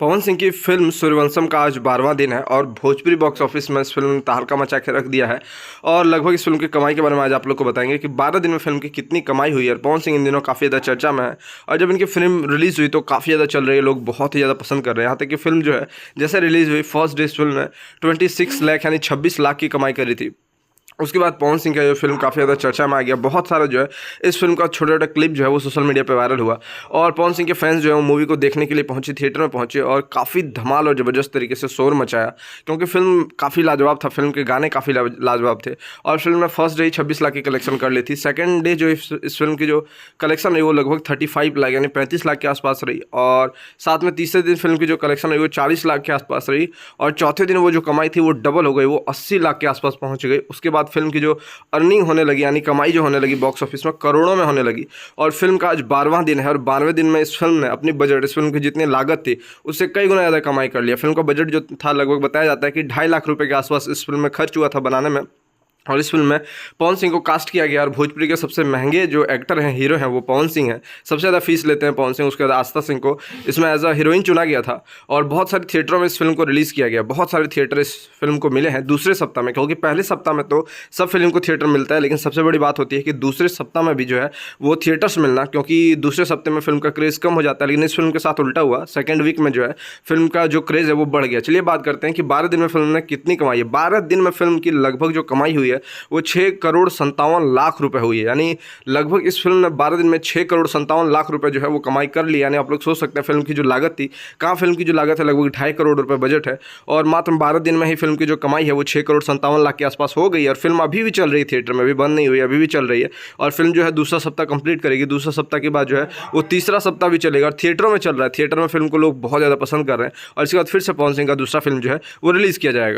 पवन सिंह की फिल्म सूर्यवंशम का आज 12वां दिन है और भोजपुरी बॉक्स ऑफिस में इस फिल्म ने तहलका मचा के रख दिया है। और लगभग इस फिल्म की कमाई के बारे में आज आप लोग को बताएंगे कि 12 दिन में फिल्म की कितनी कमाई हुई है। और पवन सिंह इन दिनों काफ़ी ज़्यादा चर्चा में है और जब इनकी फिल्म रिलीज़ हुई तो काफ़ी ज़्यादा चल रही है, लोग बहुत ही ज़्यादा पसंद कर रहे हैं। यहाँ तक कि फिल्म जो है जैसे रिलीज़ हुई फर्स्ट डे इस फिल्म ने 26 लाख यानी 26 लाख की कमाई करी थी। उसके बाद पवन सिंह का जो फिल्म काफ़ी ज़्यादा चर्चा में आ गया। बहुत सारा जो है इस फिल्म का छोटा छोटा क्लिप जो है वो सोशल मीडिया पे वायरल हुआ और पवन सिंह के फैंस जो है वो मूवी को देखने के लिए पहुंचे, थिएटर में पहुंचे और काफ़ी धमाल और ज़बरदस्त तरीके से शोर मचाया क्योंकि फिल्म काफ़ी लाजवाब था। फिल्म के गाने काफ़ी लाजवाब थे और फिल्म ने फर्स्ट डे ही 26 लाख की कलेक्शन कर ली थी। सेकेंड डे जो इस फिल्म की जो कलेक्शन रही वो लगभग 35 लाख यानी 35 लाख के आसपास रही और साथ में तीसरे दिन फिल्म की जो कलेक्शन रही वो 40 लाख के आसपास रही और चौथे दिन वो जो कमाई थी वो डबल हो गई, वो 80 लाख के आसपास पहुँच गई। उसके बाद फिल्म की जो अर्निंग होने लगी यानी कमाई जो होने लगी बॉक्स ऑफिस में करोड़ों में होने लगी। और फिल्म का आज 12वां दिन है और 12वें दिन में इस फिल्म ने अपनी बजट, इस फिल्म की जितनी लागत थी उससे कई गुना ज़्यादा कमाई कर लिया। फिल्म का बजट जो था लगभग बताया जाता है कि 2.5 लाख रुपए के आसपास इस फिल्म में खर्च हुआ था बनाने में। और इस फिल्म में पवन सिंह को कास्ट किया गया और भोजपुरी के सबसे महंगे जो एक्टर हैं, हीरो हैं, वो पवन सिंह हैं। सबसे ज़्यादा फीस लेते हैं पवन सिंह। उसके बाद आस्था सिंह को इसमें एज अ हीरोइन चुना गया था और बहुत सारे थिएटरों में इस फिल्म को रिलीज़ किया गया। बहुत सारे थिएटर इस फिल्म को मिले हैं दूसरे सप्ताह में, क्योंकि पहले सप्ताह में तो सब फिल्म को थिएटर मिलता है, लेकिन सबसे बड़ी बात होती है कि दूसरे सप्ताह में भी जो है वो थिएटर्स मिलना, क्योंकि दूसरे सप्ताह में फिल्म का क्रेज़ कम हो जाता है। लेकिन इस फिल्म के साथ उल्टा हुआ, सेकेंड वीक में जो है फिल्म का जो क्रेज़ है वो बढ़ गया। चलिए बात करते हैं कि 12 दिन में फिल्म ने कितनी कमाई है। 12 दिन में फिल्म की लगभग जो कमाई हुई है वो 6 करोड़ 57 लाख रुपए हुई है। यानी लगभग इस फिल्म ने 12 दिन में 6 करोड़ 57 लाख रुपए जो है वो कमाई कर ली। यानी आप लोग सोच सकते हैं फिल्म की जो लागत थी, कहाँ फिल्म की जो लागत है लगभग 2.5 करोड़ रुपए बजट है और मात्र 12 दिन में ही फिल्म की जो कमाई है वो 6 करोड़ 57 लाख के आसपास हो गई। और फिल्म अभी भी चल रही है थिएटर में, अभी बंद नहीं हुई, अभी भी चल रही है और फिल्म जो है दूसरा सप्ताह कंप्लीट करेगी। दूसरा सप्ताह के बाद जो है वो तीसरा सप्ताह भी चलेगा और थिएटरों में चल रहा है। थिएटर में फिल्म को लोग बहुत ज़्यादा पसंद कर रहे हैं और इसके बाद फिर से पवन सिंह का दूसरा फिल्म जो है वो रिलीज़ किया जाएगा।